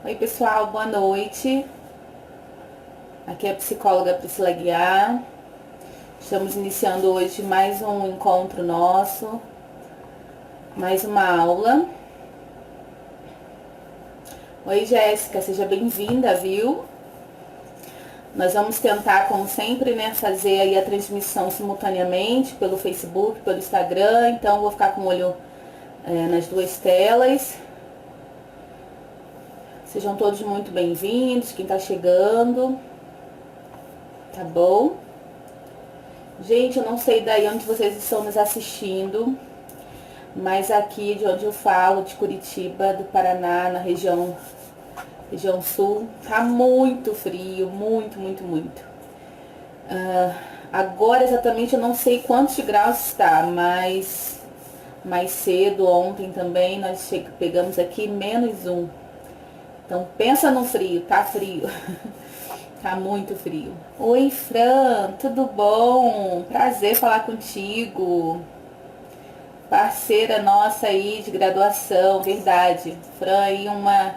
Oi pessoal, boa noite. Aqui é a psicóloga Priscila Guiar. Estamos iniciando hoje mais um encontro nosso, mais uma aula. Oi Jéssica, seja bem-vinda, viu? Nós vamos tentar, como sempre, né, fazer aí a transmissão simultaneamente pelo Facebook, pelo Instagram. Então vou ficar com o olho nas duas telas. Sejam todos muito bem-vindos, quem tá chegando. Tá bom? Gente, eu não sei daí onde vocês estão nos assistindo, mas aqui de onde eu falo, de Curitiba, do Paraná, na região sul, tá muito frio, muito. Agora exatamente eu não sei quantos graus está, mas mais cedo, ontem também, nós pegamos aqui -1. Então pensa no frio, tá frio. Tá muito frio. Oi, Fran, tudo bom? Prazer falar contigo. Parceira nossa aí de graduação, verdade. Fran aí, uma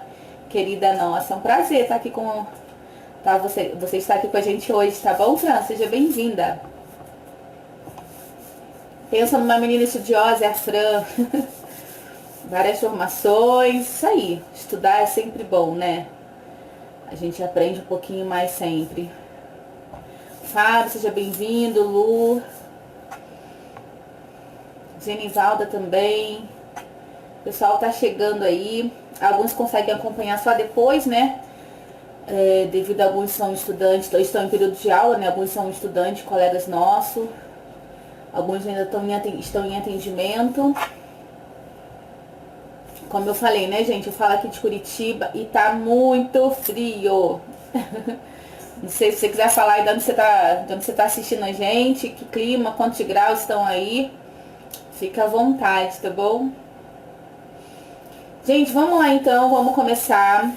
querida nossa. É um prazer estar aqui com... Tá, você está aqui com a gente hoje, tá bom, Fran? Seja bem-vinda. Pensa numa menina estudiosa, é a Fran. Várias formações, isso aí. Estudar é sempre bom, né? A gente aprende um pouquinho mais sempre. Fábio, seja bem-vindo. Lu. Genivalda também. O pessoal tá chegando aí. Alguns conseguem acompanhar só depois, né? Devido a alguns são estudantes, estão em período de aula, né? Alguns são estudantes, colegas nossos. Alguns ainda estão em atendimento. Como eu falei, né, gente? Eu falo aqui de Curitiba e tá muito frio. Não sei se você quiser falar aí de onde você tá assistindo a gente, que clima, quantos graus estão aí. Fica à vontade, tá bom? Gente, vamos lá então, vamos começar.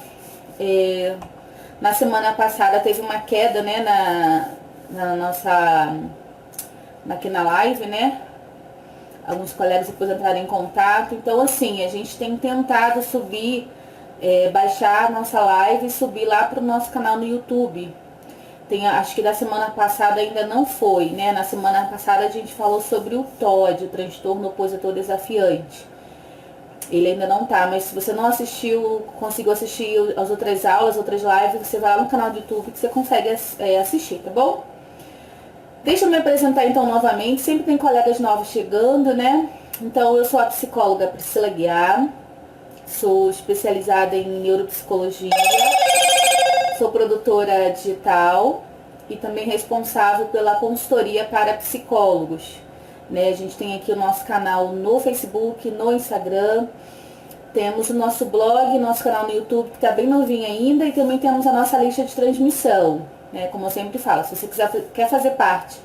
Na semana passada teve uma queda, né, aqui na live, né? Alguns colegas depois entraram em contato. Então, assim, a gente tem tentado subir, baixar a nossa live e subir lá pro nosso canal no YouTube. Acho que da semana passada ainda não foi, né? Na semana passada a gente falou sobre o TOD, o transtorno opositor desafiante. Ele ainda não tá, mas se você não conseguiu assistir as outras aulas, outras lives, você vai lá no canal do YouTube que você consegue assistir, tá bom? Deixa eu me apresentar então novamente, sempre tem colegas novos chegando, né? Então eu sou a psicóloga Priscila Guiar, sou especializada em neuropsicologia, sou produtora digital e também responsável pela consultoria para psicólogos. Né? A gente tem aqui o nosso canal no Facebook, no Instagram, temos o nosso blog, nosso canal no YouTube que está bem novinho ainda, e também temos a nossa lista de transmissão, né? Como eu sempre falo, se você quer fazer parte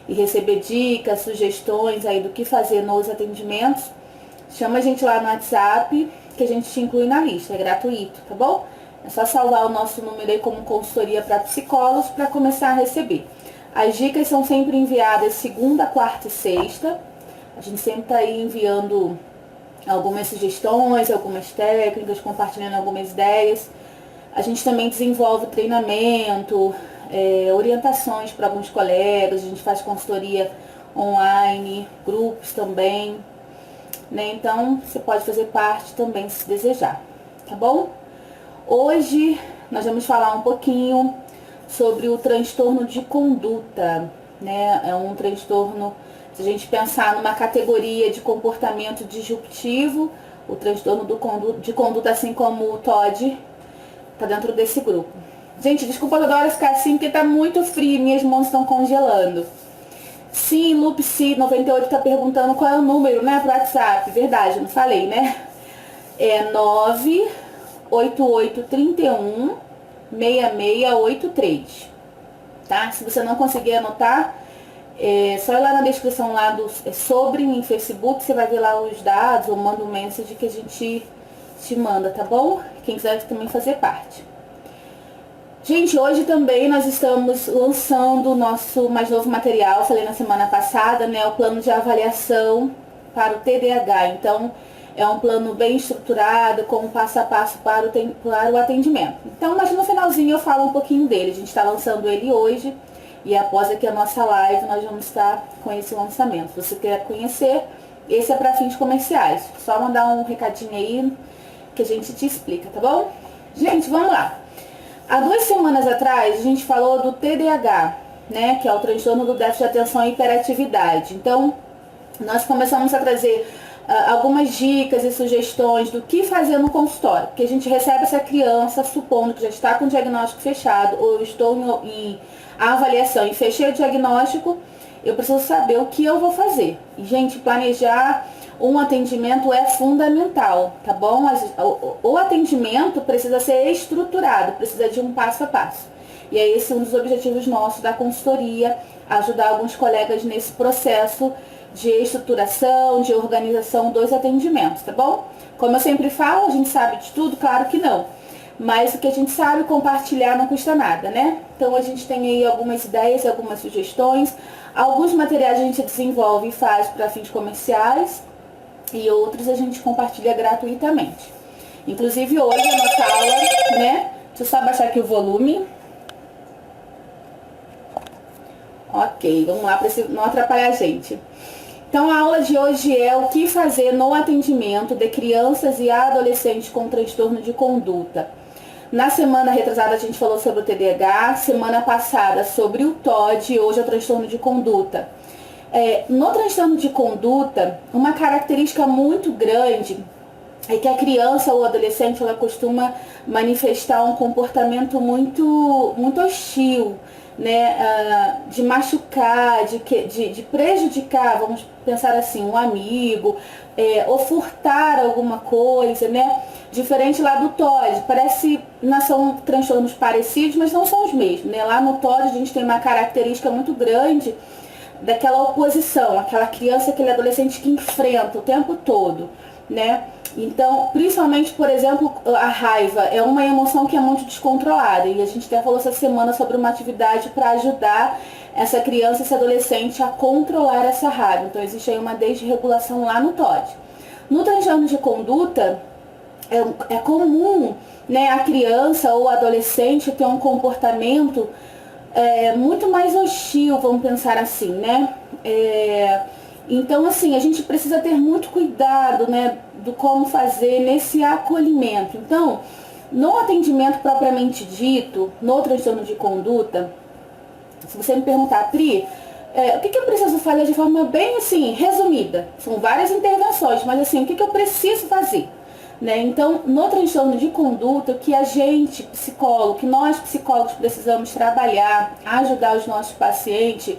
e receber dicas, sugestões aí do que fazer nos atendimentos, chama a gente lá no WhatsApp que a gente te inclui na lista, é gratuito, tá bom? É só salvar o nosso número aí como consultoria para psicólogos para começar a receber. As dicas são sempre enviadas segunda, quarta e sexta. A gente sempre está aí enviando algumas sugestões, algumas técnicas, compartilhando algumas ideias. A gente também desenvolve treinamento, orientações para alguns colegas, a gente faz consultoria online, grupos também, né? Então, você pode fazer parte também se desejar, tá bom? Hoje, nós vamos falar um pouquinho sobre o transtorno de conduta, né? É um transtorno, se a gente pensar numa categoria de comportamento disruptivo, o transtorno de conduta, assim como o TOD, tá dentro desse grupo. Gente, desculpa toda hora ficar assim, porque tá muito frio, minhas mãos estão congelando. Sim, Lupsi98 tá perguntando qual é o número, né, pro WhatsApp. Verdade, não falei, né? É 98831 6683, tá? Se você não conseguir anotar, só ir lá na descrição lá do sobre em Facebook, você vai ver lá os dados, ou manda um message que a gente te manda, tá bom? Quem quiser também fazer parte. Gente, hoje também nós estamos lançando o nosso mais novo material, falei na semana passada, né? O plano de avaliação para o TDAH. Então, é um plano bem estruturado, com um passo a passo para o atendimento. Então, mas no finalzinho eu falo um pouquinho dele. A gente está lançando ele hoje e após aqui a nossa live nós vamos estar com esse lançamento. Se você quer conhecer, esse é para fins comerciais. Só mandar um recadinho aí que a gente te explica, tá bom? Gente, vamos lá. Há 2 semanas atrás a gente falou do TDAH, né, que é o transtorno do déficit de atenção e hiperatividade. Então, nós começamos a trazer algumas dicas e sugestões do que fazer no consultório, porque a gente recebe essa criança supondo que já está com o diagnóstico fechado, ou eu estou em avaliação e fechei o diagnóstico, eu preciso saber o que eu vou fazer. E, gente, planejar um atendimento é fundamental, tá bom? Mas o atendimento precisa ser estruturado, precisa de um passo a passo. E é esse um dos objetivos nossos da consultoria, ajudar alguns colegas nesse processo de estruturação, de organização dos atendimentos, tá bom? Como eu sempre falo, a gente sabe de tudo? Claro que não. Mas o que a gente sabe, compartilhar não custa nada, né? Então a gente tem aí algumas ideias, algumas sugestões. Alguns materiais a gente desenvolve e faz para fins comerciais e outros a gente compartilha gratuitamente. Inclusive hoje a nossa aula, né? Deixa eu só abaixar aqui o volume. Ok, vamos lá para não atrapalhar a gente. Então a aula de hoje é o que fazer no atendimento de crianças e adolescentes com transtorno de conduta. Na semana retrasada a gente falou sobre o TDAH, semana passada sobre o TOD e hoje é o transtorno de conduta. No transtorno de conduta, uma característica muito grande é que a criança ou adolescente ela costuma manifestar um comportamento muito hostil, né, de machucar, de prejudicar, vamos pensar assim, um amigo, ou furtar alguma coisa, né? Diferente lá do TOD, parece, não são transtornos parecidos, mas não são os mesmos, né? Lá no TOD a gente tem uma característica muito grande daquela oposição, aquela criança, aquele adolescente que enfrenta o tempo todo, né? Então, principalmente, por exemplo, a raiva é uma emoção que é muito descontrolada e a gente até falou essa semana sobre uma atividade para ajudar essa criança, esse adolescente a controlar essa raiva. Então, existe aí uma desregulação lá no TOD. No transtorno de conduta, é comum, né, a criança ou adolescente ter um comportamento muito mais hostil, vamos pensar assim, né? Então, assim, a gente precisa ter muito cuidado, né, do como fazer nesse acolhimento. Então, no atendimento propriamente dito, no transtorno de conduta, se você me perguntar, Pri, o que eu preciso fazer de forma bem, assim, resumida? São várias intervenções, mas, assim, o que eu preciso fazer? Né? Então, no transtorno de conduta, o que a gente, psicólogo, que nós psicólogos precisamos trabalhar, ajudar os nossos pacientes,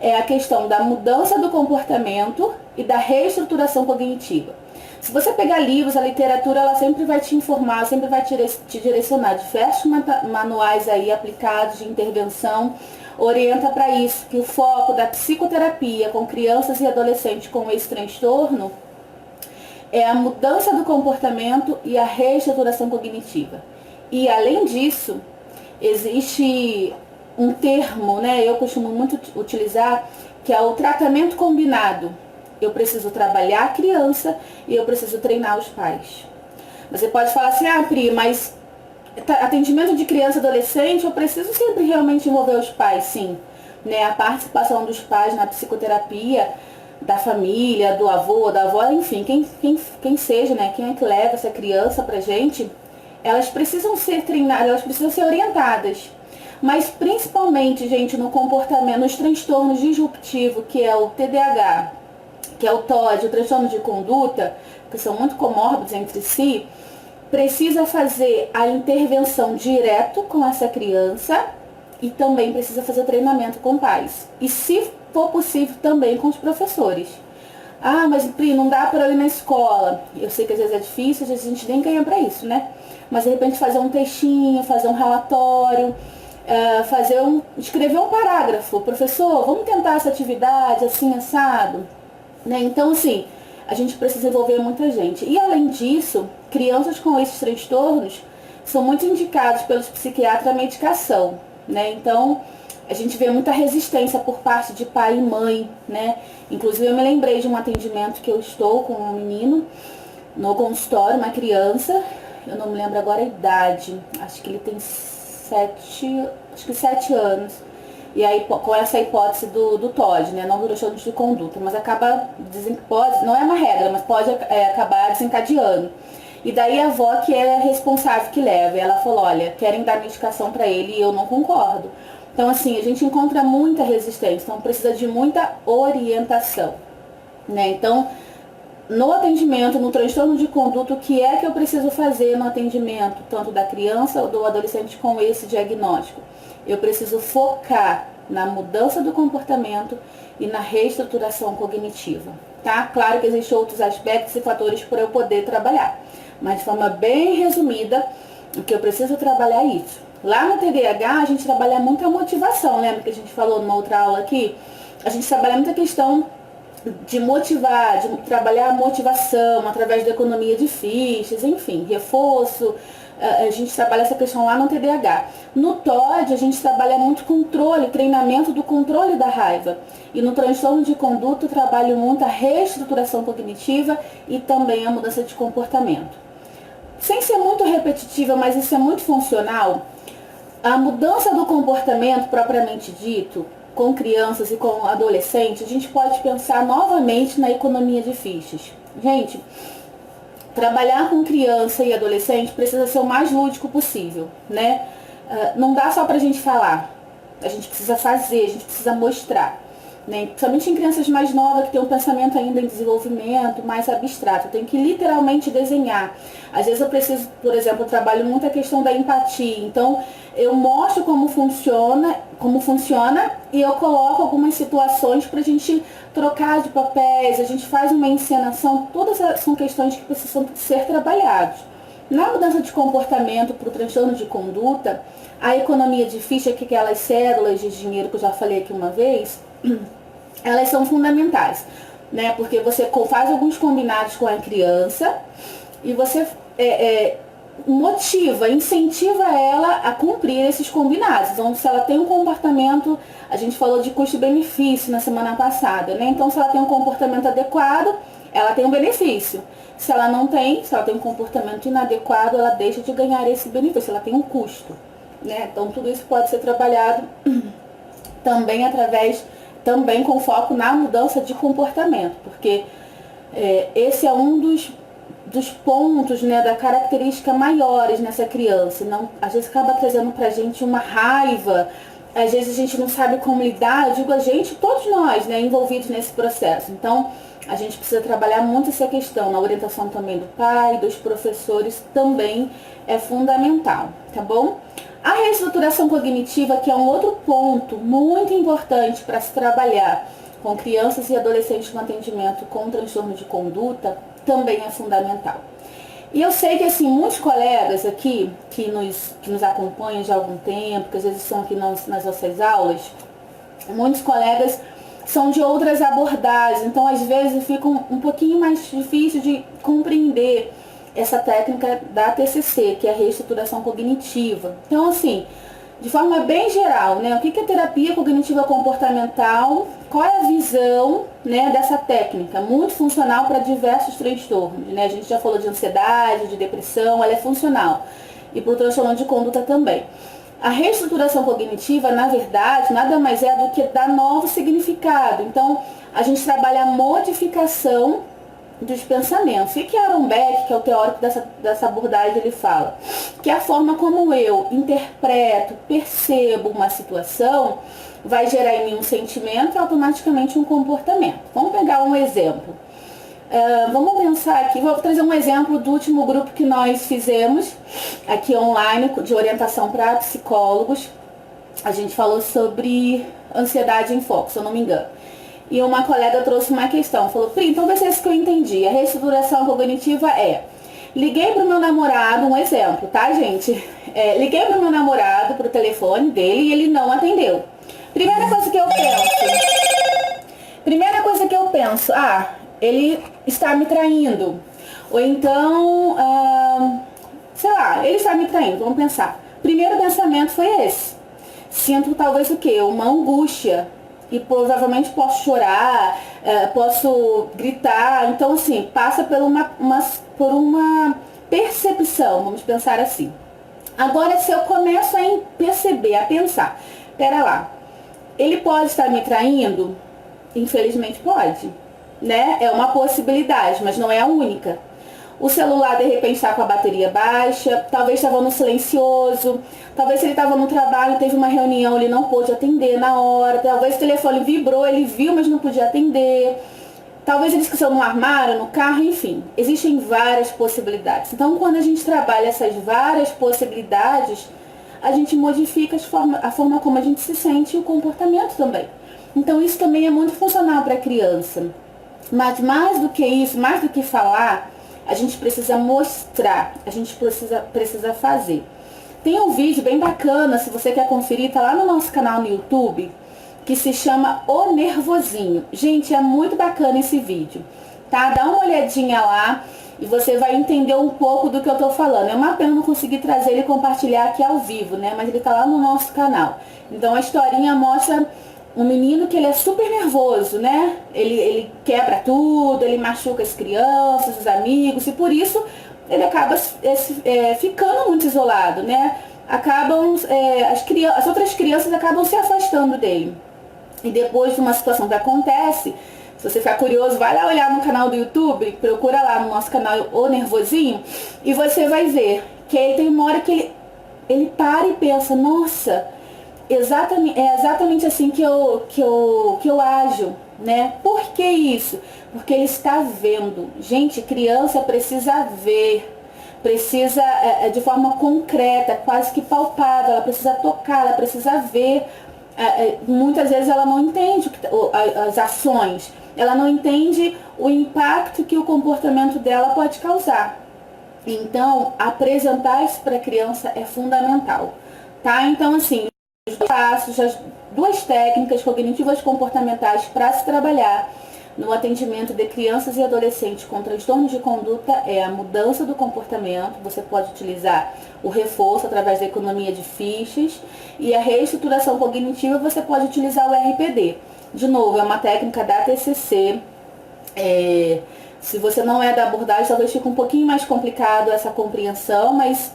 é a questão da mudança do comportamento e da reestruturação cognitiva. Se você pegar livros, a literatura ela sempre vai te informar, sempre vai te direcionar. Diversos manuais aí aplicados de intervenção orienta para isso, que o foco da psicoterapia com crianças e adolescentes com esse transtorno é a mudança do comportamento e a reestruturação cognitiva. E além disso, existe um termo, né, eu costumo muito utilizar, que é o tratamento combinado. Eu preciso trabalhar a criança e eu preciso treinar os pais. Você pode falar assim, Pri, mas atendimento de criança e adolescente, eu preciso sempre realmente envolver os pais, sim. Né, a participação dos pais na psicoterapia, da família, do avô, da avó, enfim, quem seja, né, quem é que leva essa criança pra gente, elas precisam ser treinadas, elas precisam ser orientadas. Mas principalmente, gente, no comportamento, nos transtornos disruptivos, que é o TDAH, que é o TOD, o transtorno de conduta, que são muito comórbidos entre si, precisa fazer a intervenção direto com essa criança e também precisa fazer treinamento com pais. E se for possível também com os professores. Mas Pri, não dá para eu ir na escola. Eu sei que às vezes é difícil, às vezes a gente nem ganha para isso, né? Mas de repente fazer um textinho, fazer um relatório, escrever um parágrafo. Professor, vamos tentar essa atividade assim, assado? Né? Então, assim, a gente precisa envolver muita gente. E além disso, crianças com esses transtornos são muito indicados pelos psiquiatras à medicação, né? Então, a gente vê muita resistência por parte de pai e mãe, né? Inclusive, eu me lembrei de um atendimento que eu estou com um menino no consultório, uma criança, eu não me lembro agora a idade, acho que ele tem 7 anos. E aí, com essa hipótese do TOD, né, não do transtorno de conduta, mas acaba, pode, não é uma regra, mas pode acabar desencadeando. E daí a avó que é responsável que leva, e ela falou, olha, querem dar medicação para ele e eu não concordo. Então assim, a gente encontra muita resistência, então precisa de muita orientação, né? Então, no atendimento, no transtorno de conduta, o que é que eu preciso fazer no atendimento, tanto da criança ou do adolescente com esse diagnóstico? Eu preciso focar na mudança do comportamento e na reestruturação cognitiva, tá? Claro que existem outros aspectos e fatores para eu poder trabalhar, mas de forma bem resumida, o que eu preciso trabalhar é isso. Lá no TDAH, a gente trabalha muito a motivação, lembra que a gente falou numa outra aula aqui? A gente trabalha muito a questão de motivar, de trabalhar a motivação através da economia de fichas, enfim, reforço. A gente trabalha essa questão lá no TDAH. No TOD, a gente trabalha muito controle, treinamento do controle da raiva. E no transtorno de conduta, eu trabalho muito a reestruturação cognitiva e também a mudança de comportamento. Sem ser muito repetitiva, mas isso é muito funcional, a mudança do comportamento propriamente dito, com crianças e com adolescentes, a gente pode pensar novamente na economia de fichas. Gente, trabalhar com criança e adolescente precisa ser o mais lúdico possível, né? Não dá só pra gente falar, a gente precisa fazer, a gente precisa mostrar, né? Principalmente em crianças mais novas que têm um pensamento ainda em desenvolvimento, mais abstrato, tem que literalmente desenhar. Às vezes eu preciso, por exemplo, eu trabalho muito a questão da empatia, então eu mostro como funciona e eu coloco algumas situações pra gente trocar de papéis, a gente faz uma encenação, todas são questões que precisam ser trabalhadas. Na mudança de comportamento para o transtorno de conduta, a economia de ficha, que é aquelas cédulas de dinheiro que eu já falei aqui uma vez, elas são fundamentais, né? Porque você faz alguns combinados com a criança e você motiva, incentiva ela a cumprir esses combinados. Então, se ela tem um comportamento, a gente falou de custo-benefício na semana passada, né? Então, se ela tem um comportamento adequado, ela tem um benefício. Se ela não tem, se ela tem um comportamento inadequado, ela deixa de ganhar esse benefício, ela tem um custo, né? Então, tudo isso pode ser trabalhado também com foco na mudança de comportamento, porque esse é um dos pontos, né, da característica maiores nessa criança. Não, às vezes acaba trazendo pra gente uma raiva, às vezes a gente não sabe como lidar, eu digo a gente, todos nós, né, envolvidos nesse processo. Então, a gente precisa trabalhar muito essa questão, na orientação também do pai, dos professores, também é fundamental, tá bom? A reestruturação cognitiva, que é um outro ponto muito importante para se trabalhar com crianças e adolescentes no atendimento com transtorno de conduta, também é fundamental. E eu sei que, assim, muitos colegas aqui, que nos acompanham já há algum tempo, que às vezes estão aqui nas nossas aulas, muitos colegas são de outras abordagens, então às vezes fica um pouquinho mais difícil de compreender essa técnica da TCC, que é a reestruturação cognitiva. Então, assim, de forma bem geral, né, o que é terapia cognitiva comportamental, qual é a visão, né, dessa técnica, muito funcional para diversos transtornos, né? A gente já falou de ansiedade, de depressão, ela é funcional, e para o transtorno de conduta também. A reestruturação cognitiva, na verdade, nada mais é do que dar novo significado. Então, a gente trabalha a modificação dos pensamentos. E que Aaron Beck, que é o teórico dessa abordagem, ele fala que a forma como eu interpreto, percebo uma situação, vai gerar em mim um sentimento e automaticamente um comportamento. Vamos pegar um exemplo. Vamos pensar aqui, vou trazer um exemplo do último grupo que nós fizemos aqui online, de orientação para psicólogos. A gente falou sobre ansiedade em foco, se eu não me engano. E uma colega trouxe uma questão, falou, Pri, então vai ser isso que eu entendi. A reestruturação cognitiva liguei pro meu namorado, um exemplo, tá, gente? Liguei pro meu namorado, pro telefone dele, e ele não atendeu. Primeira coisa que eu penso, ele está me traindo. Ou então, sei lá, ele está me traindo, vamos pensar. Primeiro pensamento foi esse. Sinto talvez o quê? Uma angústia. E provavelmente posso chorar, posso gritar. Então, assim, passa por por uma percepção, vamos pensar assim. Agora, se eu começo a perceber, a pensar, pera lá, ele pode estar me traindo? Infelizmente pode, né? É uma possibilidade, mas não é a única. O celular, de repente, está com a bateria baixa, talvez estava no silencioso, talvez se ele estava no trabalho, teve uma reunião, ele não pôde atender na hora, talvez o telefone vibrou, ele viu, mas não podia atender, talvez ele esqueceu no armário, no carro, enfim. Existem várias possibilidades. Então, quando a gente trabalha essas várias possibilidades, a gente modifica a forma como a gente se sente e o comportamento também. Então, isso também é muito funcional para a criança. Mas mais do que isso, mais do que falar, a gente precisa mostrar, a gente precisa fazer. Tem um vídeo bem bacana, se você quer conferir, tá lá no nosso canal no YouTube, que se chama O Nervosinho. Gente, é muito bacana esse vídeo, tá? Dá uma olhadinha lá e você vai entender um pouco do que eu tô falando. É uma pena não conseguir trazer ele e compartilhar aqui ao vivo, né? Mas ele tá lá no nosso canal. Então a historinha mostra um menino que ele é super nervoso, né? Ele quebra tudo, ele machuca as crianças, os amigos, e por isso ele acaba ficando muito isolado, né? As outras crianças acabam se afastando dele. E depois de uma situação que acontece, se você ficar curioso, vai lá olhar no canal do YouTube, procura lá no nosso canal O Nervosinho, e você vai ver que ele tem uma hora que ele para e pensa, nossa, é exatamente assim que eu ajo, né? Por que isso? Porque ele está vendo. Gente, criança precisa ver, precisa de forma concreta, quase que palpável, ela precisa tocar, ela precisa ver. Muitas vezes ela não entende as ações, ela não entende o impacto que o comportamento dela pode causar. Então, apresentar isso para a criança é fundamental, tá? Então, assim, as duas técnicas cognitivas comportamentais para se trabalhar no atendimento de crianças e adolescentes com transtornos de conduta é a mudança do comportamento. Você pode utilizar o reforço através da economia de fichas, e a reestruturação cognitiva você pode utilizar o RPD. De novo, é uma técnica da TCC. Se você não é da abordagem, talvez fique um pouquinho mais complicado essa compreensão, mas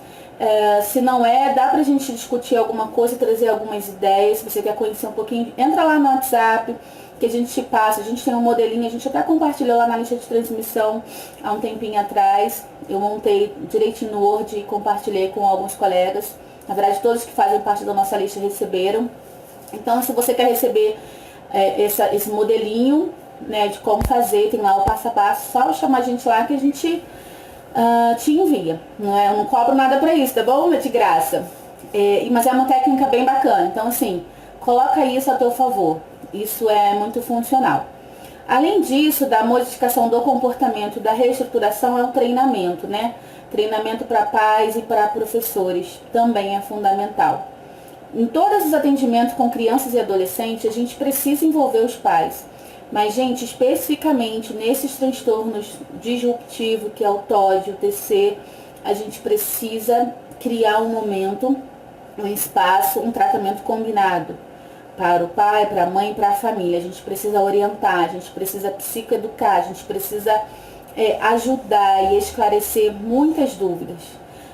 se não dá pra gente discutir alguma coisa, trazer algumas ideias. Se você quer conhecer um pouquinho, entra lá no WhatsApp, que a gente te passa. A gente tem um modelinho, a gente até compartilhou lá na lista de transmissão há um tempinho atrás. Eu montei direitinho no Word e compartilhei com alguns colegas. Na verdade, todos que fazem parte da nossa lista receberam. Então, se você quer receber esse modelinho, né, de como fazer, tem lá o passo a passo, só chamar a gente lá que a gente te envia. Eu não cobro nada pra isso, tá bom? É de graça. Mas é uma técnica bem bacana. Então, assim, coloca isso a teu favor. Isso é muito funcional. Além disso, da modificação do comportamento, da reestruturação, é o treinamento, né? Treinamento para pais e para professores também é fundamental. Em todos os atendimentos com crianças e adolescentes, a gente precisa envolver os pais. Mas, gente, especificamente nesses transtornos disruptivos, que é o TOD, o TC, a gente precisa criar um momento, um espaço, um tratamento combinado para o pai, para a mãe e para a família. A gente precisa orientar, a gente precisa psicoeducar, a gente precisa ajudar e esclarecer muitas dúvidas.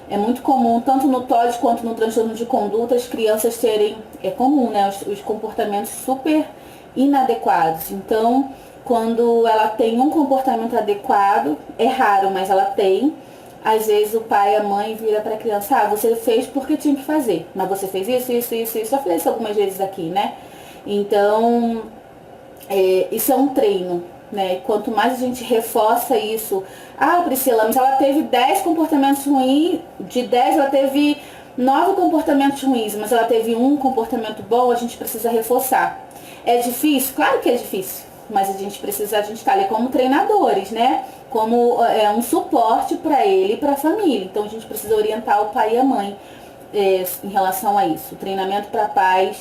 É muito comum, tanto no TOD quanto no transtorno de conduta, as crianças terem, é comum, né, os comportamentos super inadequados. Então, quando ela tem um comportamento adequado, é raro, mas ela tem, às vezes o pai e a mãe vira para a criança, você fez porque tinha que fazer, mas você fez isso. Eu falei isso algumas vezes aqui, né? Então, isso é um treino, né? Quanto mais a gente reforça isso, Priscila, mas ela teve 10 comportamentos ruins, de 10 ela teve 9 comportamentos ruins, mas ela teve um comportamento bom, a gente precisa reforçar. É difícil? Claro que é difícil, mas a gente tá ali como treinadores, né? Como um suporte para ele e para a família. Então a gente precisa orientar o pai e a mãe em relação a isso. O treinamento para pais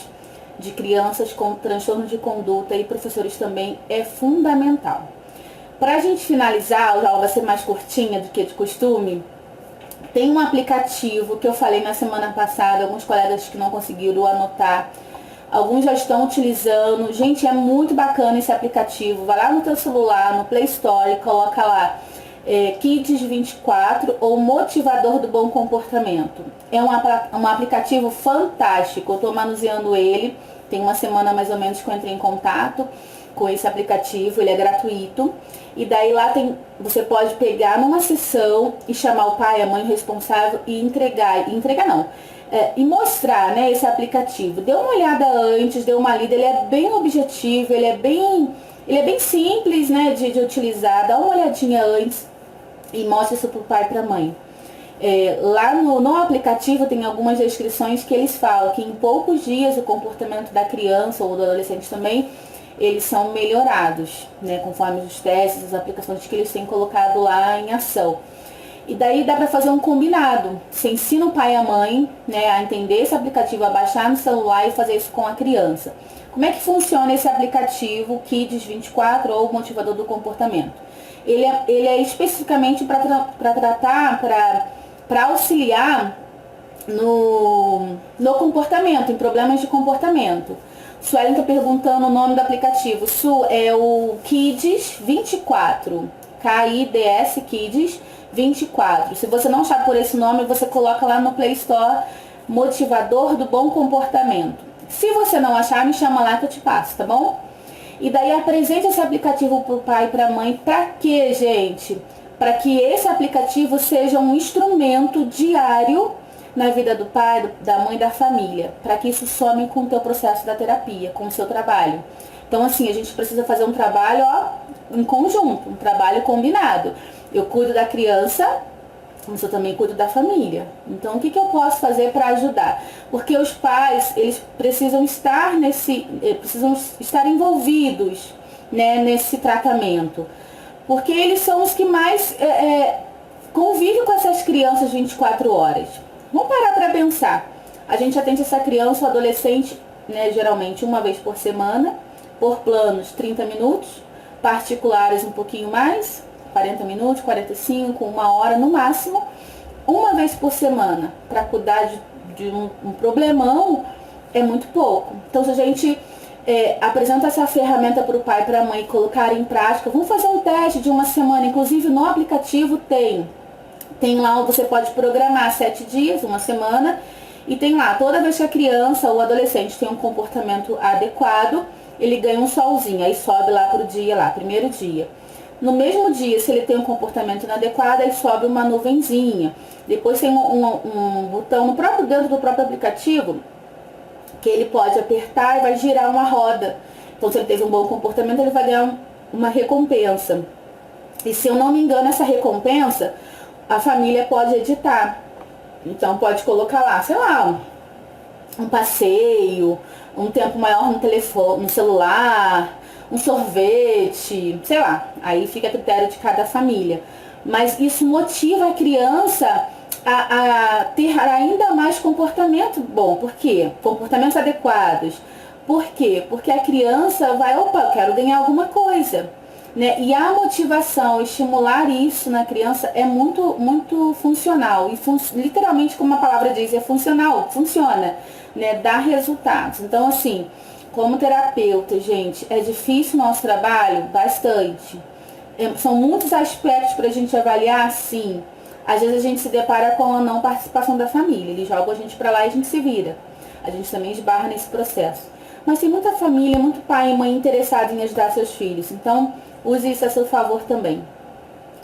de crianças com transtorno de conduta e professores também é fundamental. Para a gente finalizar, a aula vai ser mais curtinha do que de costume. Tem um aplicativo que eu falei na semana passada, alguns colegas que não conseguiram anotar, alguns já estão utilizando. Gente, é muito bacana esse aplicativo. Vai lá no teu celular, no Play Store, e coloca lá Kids 24 ou Motivador do Bom Comportamento. É um aplicativo fantástico, eu estou manuseando ele, tem uma semana mais ou menos que eu entrei em contato com esse aplicativo, ele é gratuito. E daí lá você pode pegar numa sessão e chamar o pai, a mãe, o responsável e e mostrar, né, esse aplicativo. Dê uma olhada antes, dê uma lida, ele é bem objetivo, ele é bem simples, né, de utilizar. Dá uma olhadinha antes e mostra isso pro pai e pra mãe. Lá no aplicativo tem algumas descrições que eles falam que em poucos dias o comportamento da criança ou do adolescente também, eles são melhorados, né, conforme os testes, as aplicações que eles têm colocado lá em ação. E daí dá para fazer um combinado. Você ensina o pai e a mãe, né, a entender esse aplicativo, a baixar no celular e fazer isso com a criança. Como é que funciona esse aplicativo Kids 24 ou Motivador do Comportamento? Ele é especificamente para auxiliar no comportamento, em problemas de comportamento. Suelen está perguntando o nome do aplicativo. É o Kids 24. K-I-D-S Kids 24. Se você não achar por esse nome, você coloca lá no Play Store Motivador do Bom Comportamento. Se você não achar, me chama lá que eu te passo, tá bom? E daí apresente esse aplicativo pro pai e pra mãe. Pra quê, gente? Para que esse aplicativo seja um instrumento diário na vida do pai, da mãe, da família. Para que isso some com o teu processo da terapia, com o seu trabalho. Então, assim, a gente precisa fazer um trabalho, em conjunto, um trabalho combinado. Eu cuido da criança, mas eu também cuido da família. Então, o que eu posso fazer para ajudar? Porque os pais, eles precisam estar envolvidos, né, nesse tratamento. Porque eles são os que mais convivem com essas crianças 24 horas. Vamos parar para pensar. A gente atende essa criança ou adolescente, né, geralmente uma vez por semana, por planos 30 minutos, particulares um pouquinho mais, 40 minutos, 45, uma hora no máximo, uma vez por semana, para cuidar de um problemão, é muito pouco. Então, se a gente apresenta essa ferramenta para o pai e para a mãe colocar em prática, vamos fazer um teste de uma semana, inclusive no aplicativo tem lá, você pode programar 7 dias, uma semana, e tem lá, toda vez que a criança ou adolescente tem um comportamento adequado, ele ganha um solzinho, aí sobe lá pro dia lá, primeiro dia. No mesmo dia, se ele tem um comportamento inadequado, aí sobe uma nuvenzinha. Depois tem um botão dentro do próprio aplicativo, que ele pode apertar e vai girar uma roda. Então, se ele teve um bom comportamento, ele vai ganhar uma recompensa. E se eu não me engano, essa recompensa, a família pode editar. Então, pode colocar lá, sei lá, um passeio, um tempo maior no telefone, no celular, um sorvete, sei lá. Aí fica a critério de cada família. Mas isso motiva a criança a ter ainda mais comportamento bom. Por quê? Comportamentos adequados. Por quê? Porque a criança vai, eu quero ganhar alguma coisa. Né? E a motivação, estimular isso na criança é muito, muito funcional. E literalmente, como a palavra diz, é funcional, funciona, né? Dá resultados. Então, assim, como terapeuta, gente, é difícil o nosso trabalho? Bastante. São muitos aspectos para a gente avaliar, sim. Às vezes a gente se depara com a não participação da família. Eles jogam a gente para lá e a gente se vira. A gente também esbarra nesse processo. Mas tem muita família, muito pai e mãe interessado em ajudar seus filhos. Então, use isso a seu favor também.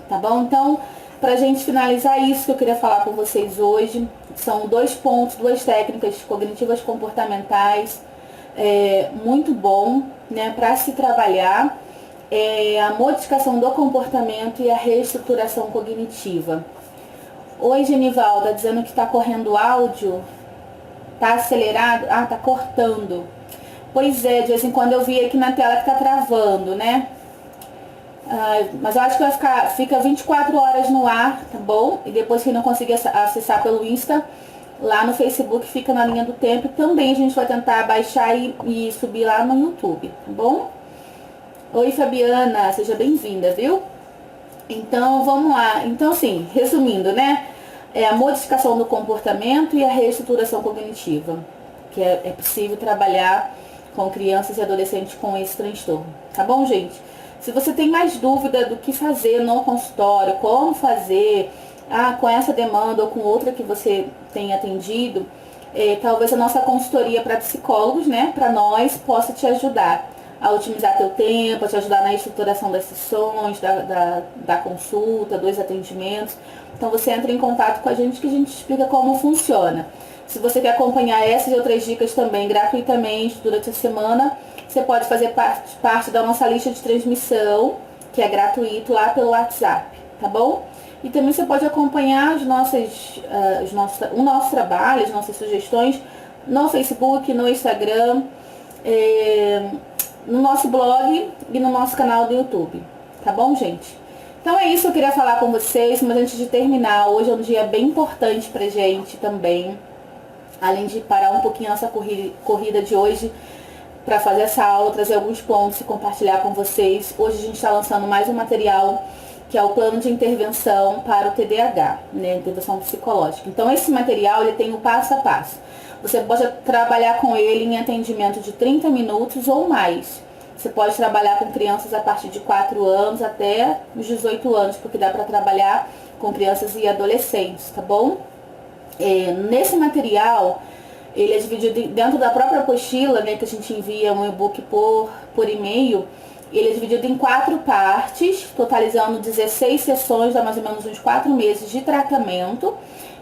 Tá bom? Então, pra gente finalizar isso que eu queria falar com vocês hoje, são 2 pontos, 2 técnicas cognitivas comportamentais, muito bom, né, para se trabalhar, a modificação do comportamento e a reestruturação cognitiva. Oi, Genivalda, dizendo que está correndo áudio, tá acelerado, tá cortando. Pois é, de vez em quando eu vi aqui na tela que tá travando, né? Mas eu acho que fica 24 horas no ar, tá bom? E depois que não conseguir acessar pelo Insta, lá no Facebook fica na linha do tempo. Também a gente vai tentar baixar e subir lá no YouTube, tá bom? Oi, Fabiana, seja bem-vinda, viu? Então, vamos lá. Então, assim, resumindo, né? É a modificação do comportamento e a reestruturação cognitiva. Que é possível trabalhar com crianças e adolescentes com esse transtorno. Tá bom, gente? Se você tem mais dúvida do que fazer no consultório, como fazer, com essa demanda ou com outra que você tem atendido, talvez a nossa consultoria para psicólogos, né, para nós, possa te ajudar a otimizar teu tempo, a te ajudar na estruturação das sessões, da consulta, dos atendimentos. Então você entra em contato com a gente que a gente explica como funciona. Se você quer acompanhar essas e outras dicas também gratuitamente durante a semana, você pode fazer parte da nossa lista de transmissão, que é gratuito lá pelo WhatsApp, tá bom? E também você pode acompanhar o nosso trabalho, as nossas sugestões no Facebook, no Instagram, no nosso blog e no nosso canal do YouTube, tá bom, gente? Então é isso que eu queria falar com vocês, mas antes de terminar, hoje é um dia bem importante pra gente também, além de parar um pouquinho a nossa corrida de hoje para fazer essa aula, trazer alguns pontos e compartilhar com vocês. Hoje a gente está lançando mais um material, que é o plano de intervenção para o TDAH, né, intervenção psicológica. Então esse material ele tem o passo a passo. Você pode trabalhar com ele em atendimento de 30 minutos ou mais. Você pode trabalhar com crianças a partir de 4 anos até os 18 anos, porque dá para trabalhar com crianças e adolescentes, tá bom? Nesse material, ele é dividido dentro da própria apostila, né, que a gente envia um e-book por e-mail. Ele é dividido em 4 partes, totalizando 16 sessões, dá mais ou menos uns 4 meses de tratamento.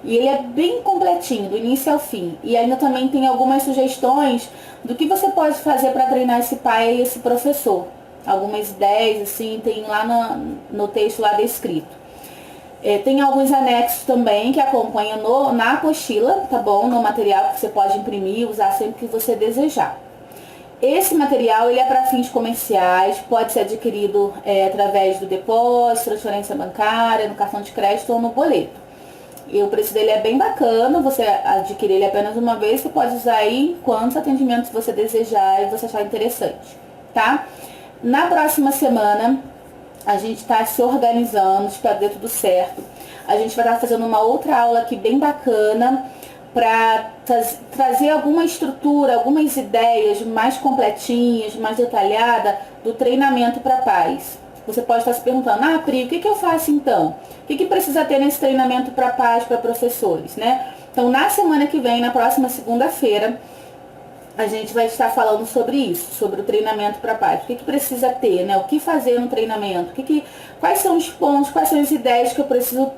E ele é bem completinho, do início ao fim. E ainda também tem algumas sugestões do que você pode fazer para treinar esse pai e esse professor. Algumas ideias, assim, tem lá no texto lá descrito. Tem alguns anexos também que acompanham na apostila, tá bom? No material que você pode imprimir, usar sempre que você desejar. Esse material ele é para fins comerciais, pode ser adquirido através do depósito, transferência bancária, no cartão de crédito ou no boleto. E o preço dele é bem bacana, você adquire ele apenas uma vez, você pode usar aí quantos atendimentos você desejar e você achar interessante, tá? Na próxima semana, a gente está se organizando, espero que dê tudo certo. A gente vai estar fazendo uma outra aula aqui bem bacana para trazer alguma estrutura, algumas ideias mais completinhas, mais detalhada do treinamento para pais. Você pode estar se perguntando, Pri, o que eu faço então? O que precisa ter nesse treinamento para pais, para professores, né? Então, na semana que vem, na próxima segunda-feira, a gente vai estar falando sobre isso, sobre o treinamento para pais. O que precisa ter, né? O que fazer no treinamento? Quais são os pontos, quais são as ideias que eu preciso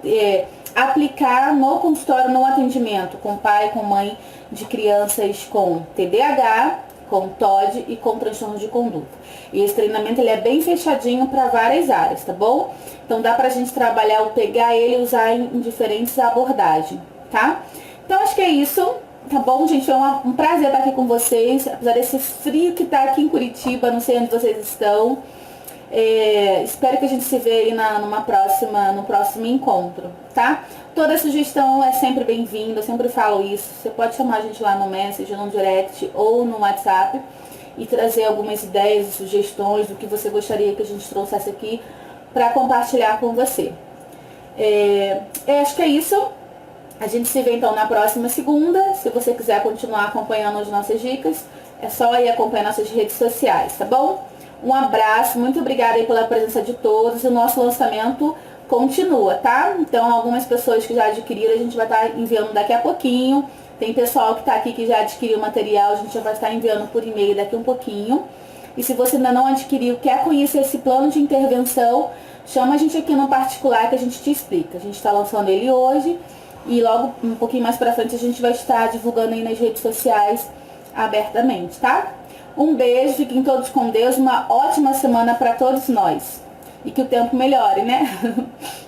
aplicar no consultório, no atendimento, com pai, com mãe de crianças com TDAH, com TOD e com transtorno de conduta. E esse treinamento ele é bem fechadinho para várias áreas, tá bom? Então dá pra gente trabalhar, pegar ele e usar em diferentes abordagens, tá? Então acho que é isso, tá bom, gente? Foi um prazer estar aqui com vocês, apesar desse frio que tá aqui em Curitiba, não sei onde vocês estão. Espero que a gente se vê aí no próximo encontro, tá? Toda sugestão é sempre bem-vinda, eu sempre falo isso. Você pode chamar a gente lá no Messenger, no Direct ou no WhatsApp e trazer algumas ideias e sugestões do que você gostaria que a gente trouxesse aqui para compartilhar com você. Acho que é isso. A gente se vê então na próxima segunda. Se você quiser continuar acompanhando as nossas dicas, é só ir acompanhar nossas redes sociais, tá bom? Um abraço, muito obrigada aí pela presença de todos. O nosso lançamento continua, tá? Então, algumas pessoas que já adquiriram, a gente vai estar enviando daqui a pouquinho. Tem pessoal que está aqui que já adquiriu o material, a gente já vai estar enviando por e-mail daqui um pouquinho. E se você ainda não adquiriu, quer conhecer esse plano de intervenção, chama a gente aqui no particular que a gente te explica. A gente está lançando ele hoje e logo um pouquinho mais pra frente a gente vai estar divulgando aí nas redes sociais abertamente, tá? Um beijo, fiquem todos com Deus, uma ótima semana para todos nós. E que o tempo melhore, né?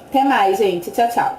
Até mais, gente. Tchau, tchau.